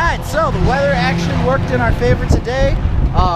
Alright, so the weather actually worked in our favor today.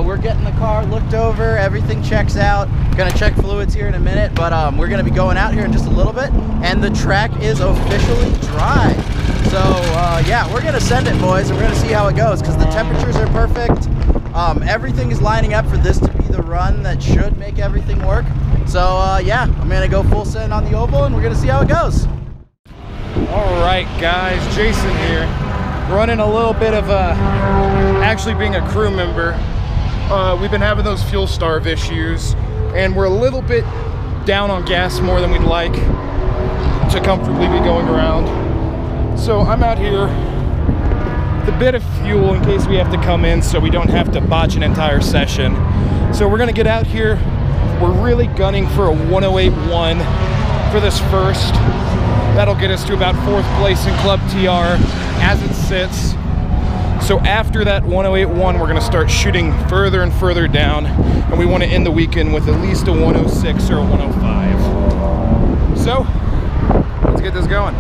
We're getting the car looked over, everything checks out. Gonna check fluids here in a minute, but we're gonna be going out here in just a little bit, and the track is officially dry. So yeah, we're gonna send it, boys, and we're gonna see how it goes, because the temperatures are perfect. Everything is lining up for this to be the run that should make everything work. So yeah, I'm gonna go full send on the oval, and we're gonna see how it goes. All right, guys, Jason here, running a little bit of actually being a crew member. We've been having those fuel starve issues, and we're a little bit down on gas more than we'd like to comfortably be going around. So I'm out here with a bit of fuel in case we have to come in, so we don't have to botch an entire session. So we're gonna get out here. We're really gunning for a 108.1 for this first. That'll get us to about 4th place in Club TR as it sits. So after that 108.1, we're gonna start shooting further and further down, and we wanna end the weekend with at least a 106 or a 105. So, let's get this going.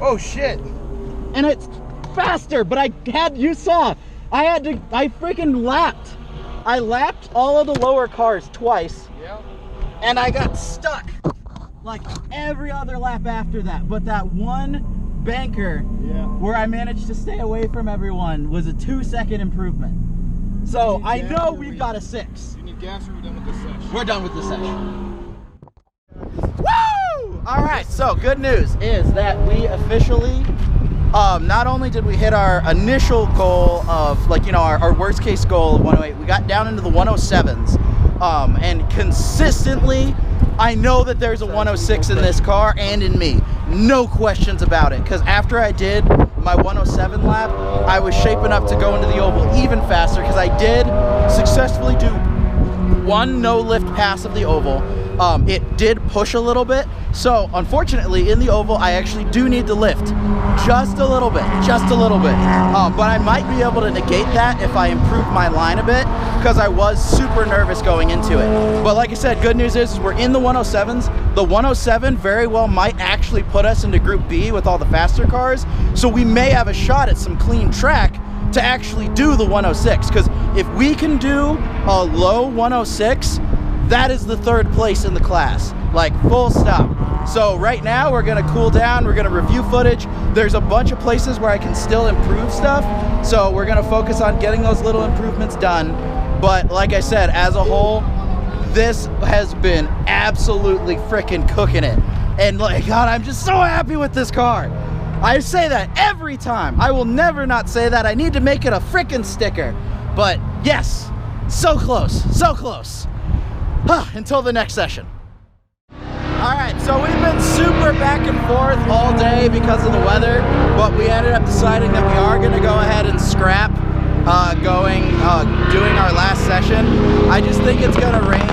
Oh shit! And it's faster, but I freaking lapped. I lapped all of the lower cars twice. Yeah. And I got stuck like every other lap after that. But that one banker where I managed to stay away from everyone was a 2-second improvement. So I know we've got a 6. You need gas, or we're done with this session? We're done with the session. Woo! Alright, so good news is that we officially, not only did we hit our initial goal of, like, you know, our worst case goal of 108, we got down into the 107s. And consistently, I know that there's a 106 in this car and in me. No questions about it. Because after I did my 107 lap, I was shaping up to go into the oval even faster, because I did successfully do one no lift pass of the oval. It did push a little bit, so unfortunately in the oval I actually do need to lift just a little bit, but I might be able to negate that if I improve my line a bit, because I was super nervous going into it. But like I said, good news is we're in the 107s. The 107 very well might actually put us into Group B with all the faster cars, so we may have a shot at some clean track to actually do the 106, because if we can do a low 106, that is the 3rd place in the class, like full stop. So right now we're gonna cool down, we're gonna review footage. There's a bunch of places where I can still improve stuff, so we're gonna focus on getting those little improvements done. But like I said, as a whole, this has been absolutely freaking cooking it. And like, God, I'm just so happy with this car. I say that every time. I will never not say that. I need to make it a freaking sticker. But yes, so close, so close. Until the next session. Alright, so we've been super back and forth all day because of the weather, but we ended up deciding that we are going to go ahead and scrap doing our last session. I just think it's gonna rain,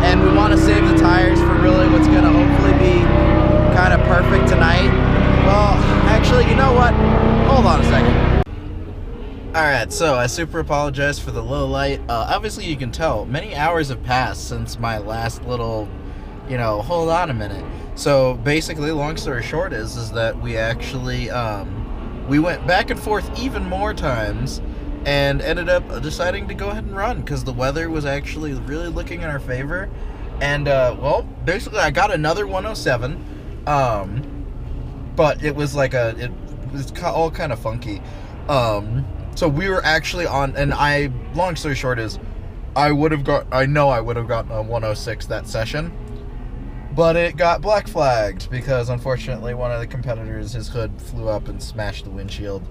and we want to save the tires for really what's gonna hopefully be kind of perfect tonight. Well, actually, you know what? Hold on a second. Alright, so I super apologize for the low light. Obviously you can tell, many hours have passed since my last little, hold on a minute. So basically, long story short is that we actually, we went back and forth even more times and ended up deciding to go ahead and run because the weather was actually really looking in our favor. And, well, basically I got another 107, but it was like it was all kind of funky. So we were actually on, and long story short is, I know I would have gotten a 106 that session, but it got black flagged because unfortunately one of the competitors, his hood flew up and smashed the windshield.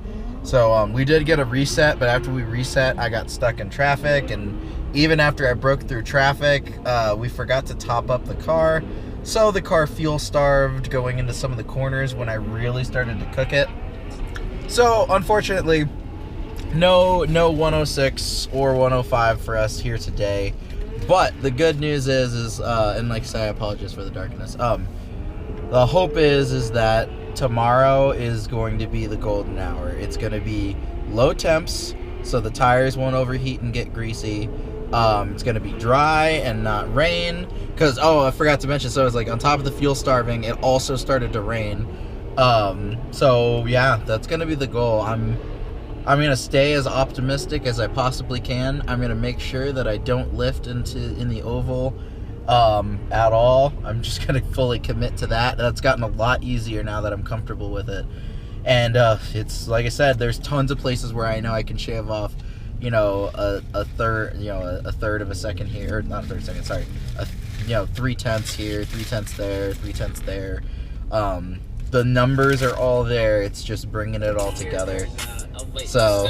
So we did get a reset, but after we reset, I got stuck in traffic, and even after I broke through traffic, we forgot to top up the car. So the car fuel starved going into some of the corners when I really started to cook it. So unfortunately, no 106 or 105 for us here today. But the good news is and like I say, I apologize for the darkness. The hope is that tomorrow is going to be the golden hour. It's going to be low temps, so the tires won't overheat and get greasy. It's going to be dry and not rain. Because, I forgot to mention, so it's like on top of the fuel starving, it also started to rain. So yeah, that's going to be the goal. I'm going to stay as optimistic as I possibly can. I'm going to make sure that I don't lift in the oval at all. I'm just going to fully commit to that. That's gotten a lot easier now that I'm comfortable with it. And it's like I said, there's tons of places where I know I can shave off, a third of a second here, or not a third of a second, sorry, 3/10 here, 3/10 there, 3/10 there. The numbers are all there. It's just bringing it all together. So,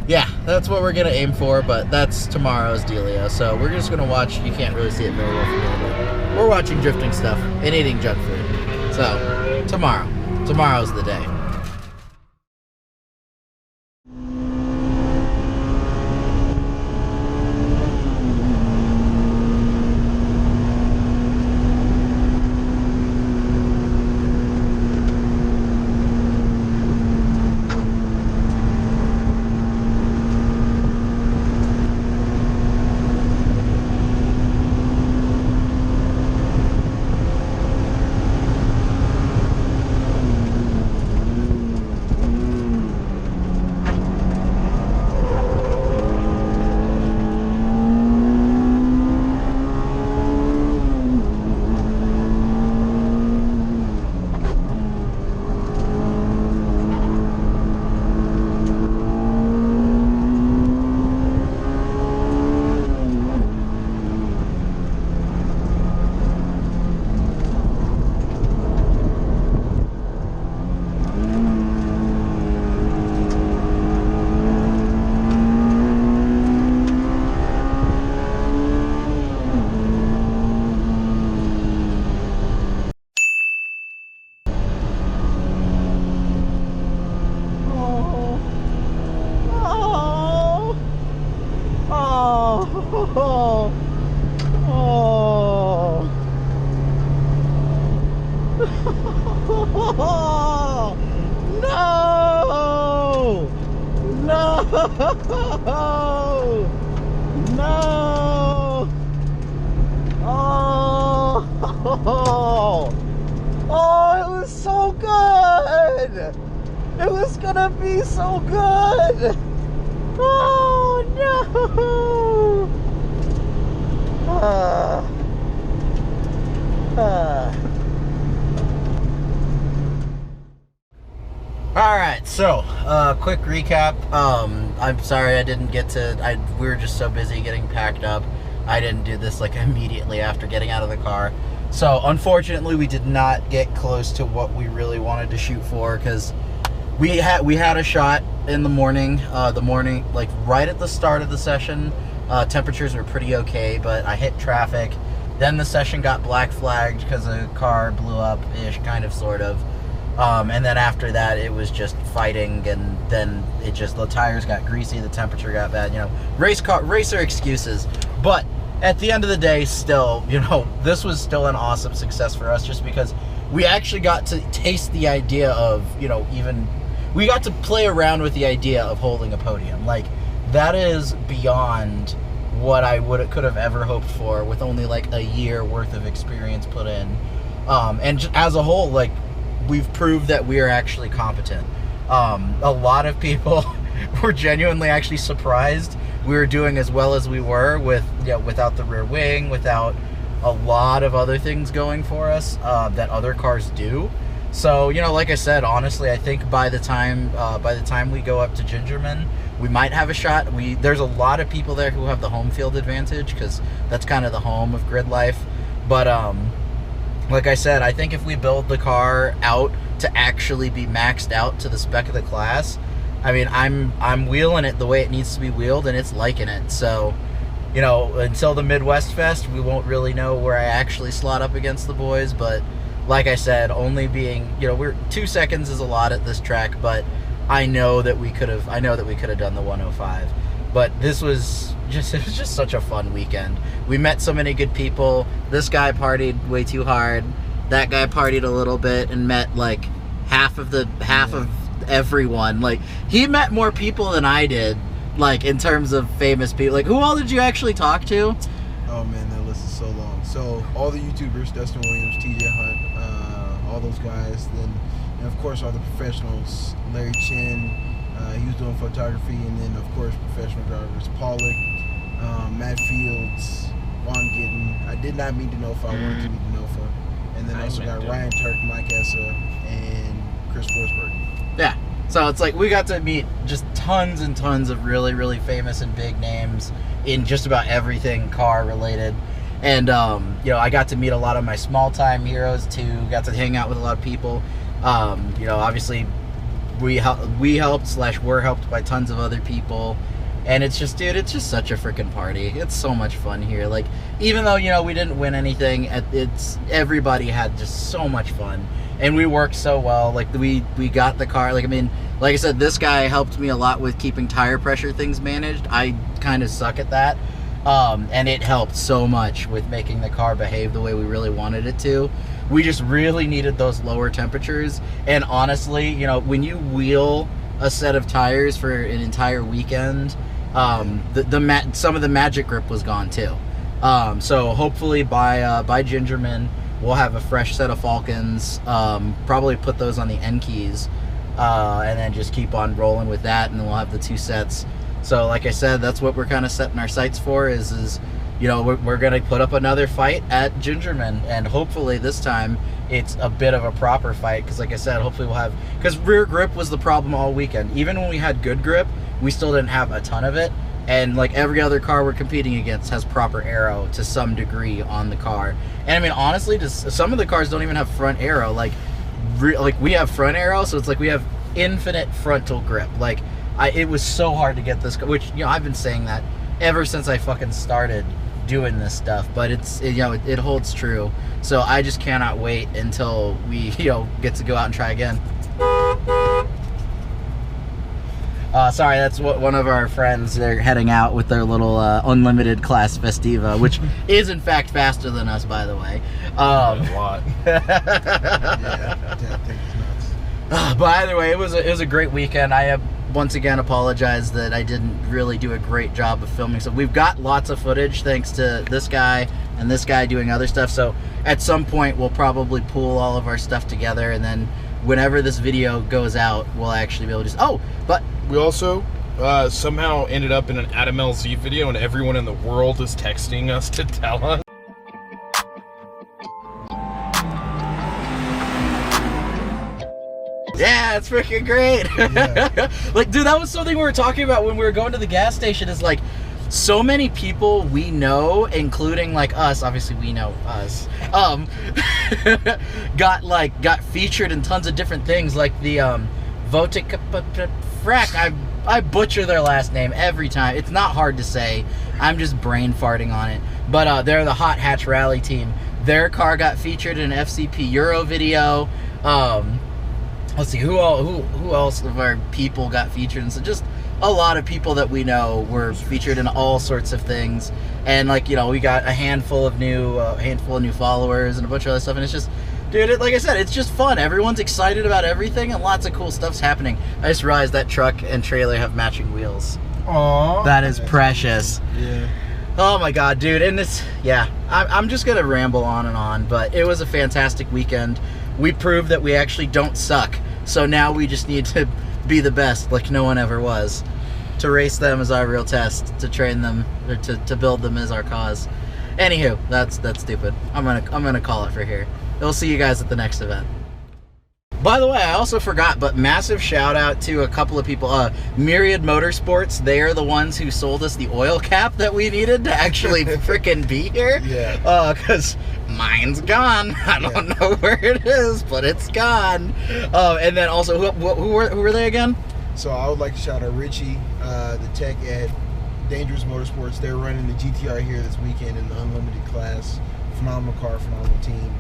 yeah, that's what we're going to aim for, but that's tomorrow's dealio. So we're just going to watch. You can't really see it very well from here, but we're watching drifting stuff and eating junk food. So, tomorrow's the day. No! Oh, it was so good! It was gonna be so good! Oh, no! Alright, so, quick recap. I'm sorry I didn't get to, we were just so busy getting packed up. I didn't do this like immediately after getting out of the car. So, unfortunately, we did not get close to what we really wanted to shoot for, because we had a shot in the morning, like right at the start of the session. Temperatures were pretty okay, but I hit traffic. Then the session got black flagged because a car blew up-ish, kind of, sort of. And then after that, it was just fighting and then the tires got greasy, the temperature got bad, you know, racer excuses. But at the end of the day, still, you know, this was still an awesome success for us, just because we actually got to taste the idea of, you know, we got to play around with the idea of holding a podium. Like, that is beyond what I could have ever hoped for with only like a year worth of experience put in. And just as a whole, like, we've proved that we are actually competent. A lot of people were genuinely actually surprised we were doing as well as we were without the rear wing, without a lot of other things going for us that other cars do. So, you know, like I said, honestly, I think by the time we go up to Gingerman, we might have a shot. There's a lot of people there who have the home field advantage, because that's kind of the home of Gridlife. But like I said, I think if we build the car out to actually be maxed out to the spec of the class, I mean, I'm wheeling it the way it needs to be wheeled, and it's liking it. So, you know, until the Midwest Fest, we won't really know where I actually slot up against the boys. But like I said, only being, you know, 2 seconds is a lot at this track, but I know that we could have done the 105. But it was just such a fun weekend. We met so many good people. This guy partied way too hard. That guy partied a little bit and met like half of everyone. Like, he met more people than I did, like, in terms of famous people. Like, who all did you actually talk to? Oh man, that list is so long. So all the YouTubers, Dustin Williams, TJ Hunt, all those guys. Then, and of course, all the professionals. Larry Chin, he was doing photography, and then of course professional drivers. Pollock, Matt Fields, Vaughn Gittin. I did not meet Denofa. I wanted to meet Denofa. And then also got Ryan Turk, Mike Essa, and Chris Forsberg. Yeah. So it's like we got to meet just tons and tons of really, really famous and big names in just about everything car related. And, you know, I got to meet a lot of my small time heroes too. Got to hang out with a lot of people. You know, obviously we helped / were helped by tons of other people. And it's just, dude, it's just such a freaking party. It's so much fun here. Like, even though, you know, we didn't win anything, everybody had just so much fun. And we worked so well. Like, we got the car. Like, I mean, like I said, this guy helped me a lot with keeping tire pressure things managed. I kind of suck at that. And it helped so much with making the car behave the way we really wanted it to. We just really needed those lower temperatures. And honestly, you know, when you wheel a set of tires for an entire weekend, some of the magic grip was gone too. So hopefully by Gingerman, we'll have a fresh set of Falcons, probably put those on the N keys, and then just keep on rolling with that, and then we'll have the 2 sets. So like I said, that's what we're kind of setting our sights for, is you know, we're going to put up another fight at Gingerman, and hopefully this time it's a bit of a proper fight, because like I said, hopefully we'll have, because rear grip was the problem all weekend. Even when we had good grip, we still didn't have a ton of it. And like every other car we're competing against has proper aero to some degree on the car. And I mean, honestly, just some of the cars don't even have front aero. Like we have front aero, so it's like we have infinite frontal grip. Like, it was so hard to get this, which, you know, I've been saying that ever since I fucking started doing this stuff, but you know, it holds true. So I just cannot wait until we, you know, get to go out and try again. Sorry, that's what one of our friends, they're heading out with their little unlimited class Festiva, which is in fact faster than us, by the way. A lot. Yeah, that thing is nuts. But either way, it was a great weekend. I have once again apologized that I didn't really do a great job of filming. So we've got lots of footage thanks to this guy and this guy doing other stuff. So at some point we'll probably pool all of our stuff together, and then whenever this video goes out, we'll actually be able to just, but we also somehow ended up in an Adam LZ video, and everyone in the world is texting us to tell us. Yeah, it's freaking great. Yeah. Like, dude, that was something we were talking about when we were going to the gas station, is like, so many people we know, including like us, obviously we know us, got featured in tons of different things, like the Votic Frack. I butcher their last name every time. It's not hard to say. I'm just brain farting on it. But they're the Hot Hatch Rally team. Their car got featured in an FCP Euro video. let's see, who else of our people got featured? And so just a lot of people that we know were featured in all sorts of things. And like, you know, we got a handful of new followers and a bunch of other stuff. And it's just, dude, like I said, it's just fun. Everyone's excited about everything and lots of cool stuff's happening. I just realized that truck and trailer have matching wheels. Aww. That is precious. Yeah. Oh my God, dude. And this, yeah, I'm just going to ramble on and on, but it was a fantastic weekend. We proved that we actually don't suck. So now we just need to be the best like no one ever was. To race them is our real test. To train them, or to build them is our cause. Anywho, that's stupid. I'm gonna call it for here. We'll see you guys at the next event. By the way, I also forgot, but massive shout out to a couple of people. Myriad Motorsports, they are the ones who sold us the oil cap that we needed to actually freaking be here. Yeah. Because mine's gone. I don't know where it is, but it's gone. And then also, who were they again? So I would like to shout out Richie, the tech at Dangerous Motorsports. They're running the GTR here this weekend in the Unlimited class. Phenomenal car, phenomenal team.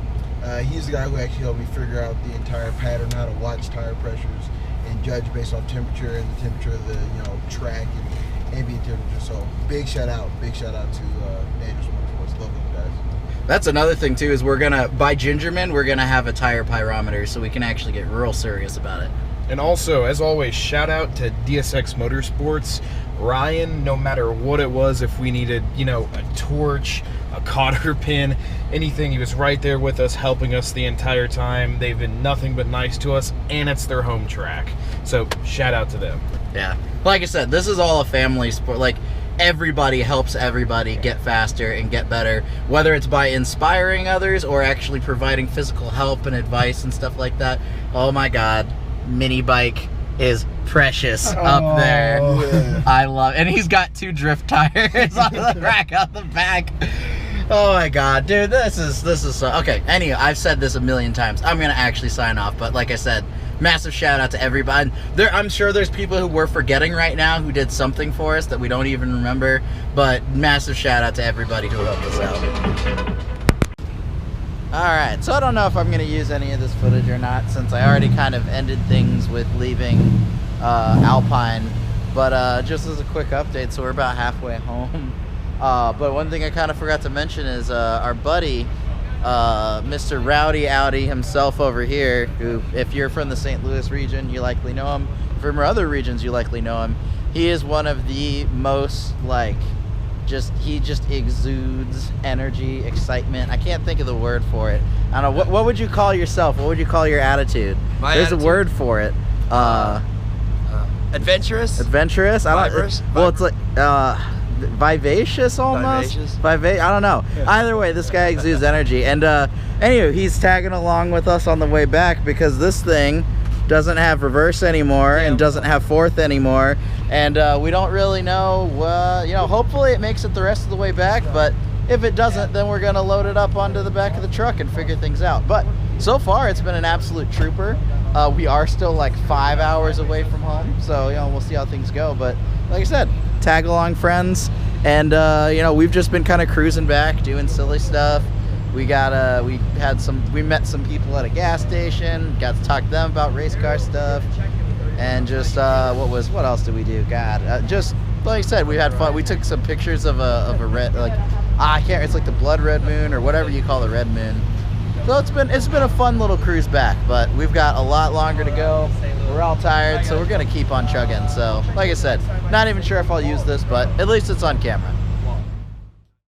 He's the guy who actually helped me figure out the entire pattern, how to watch tire pressures and judge based on temperature and the temperature of the track and ambient temperature. So big shout out to Dangerous Motorsports. Love those guys. That's another thing too, is we're gonna, by Gingerman, we're gonna have a tire pyrometer so we can actually get real serious about it. And also, as always, shout out to DSX Motorsports. Ryan, no matter what it was, if we needed, a torch, a cotter pin, anything, he was right there with us, helping us the entire time. They've been nothing but nice to us, and it's their home track. So, shout out to them. Yeah. Like I said, this is all a family sport. Like, everybody helps everybody get faster and get better, whether it's by inspiring others or actually providing physical help and advice and stuff like that. Oh my God. Mini bike is precious up there. Yeah. I love, and he's got 2 drift tires on the rack out the back. Oh my God, dude, this is so okay. Anyway, I've said this a million times. I'm gonna actually sign off, but like I said, massive shout out to everybody. I'm sure there's people who we're forgetting right now who did something for us that we don't even remember, but massive shout out to everybody who helped us out. Alright, so I don't know if I'm going to use any of this footage or not, since I already kind of ended things with leaving Alpine. But just as a quick update, so we're about halfway home. But one thing I kind of forgot to mention is our buddy, Mr. Rowdy Audi himself over here, who, if you're from the St. Louis region, you likely know him. From other regions, you likely know him. He is one of the most, he just exudes energy, excitement. I can't think of the word for it. I don't know. What would you call yourself? What would you call your attitude? There's a word for it. Adventurous? Adventurous? Vibrous? Well, it's like vivacious almost? Vivacious? I don't know. Either way, this guy exudes energy. And anyway, he's tagging along with us on the way back because this thing doesn't have reverse anymore and doesn't have fourth anymore, and we don't really know. Hopefully it makes it the rest of the way back, but if it doesn't, then we're gonna load it up onto the back of the truck and figure things out. But so far it's been an absolute trooper. We are still like 5 hours away from home, so we''ll see how things go. But like I said, tag along friends, and we've just been kind of cruising back, doing silly stuff. We met some people at a gas station, got to talk to them about race car stuff, and just what else did we do? God, just like I said, we had fun. We took some pictures of a red, it's like the blood red moon or whatever you call the red moon. So it's been a fun little cruise back, but we've got a lot longer to go. We're all tired, so we're gonna keep on chugging. So like I said, not even sure if I'll use this, but at least it's on camera.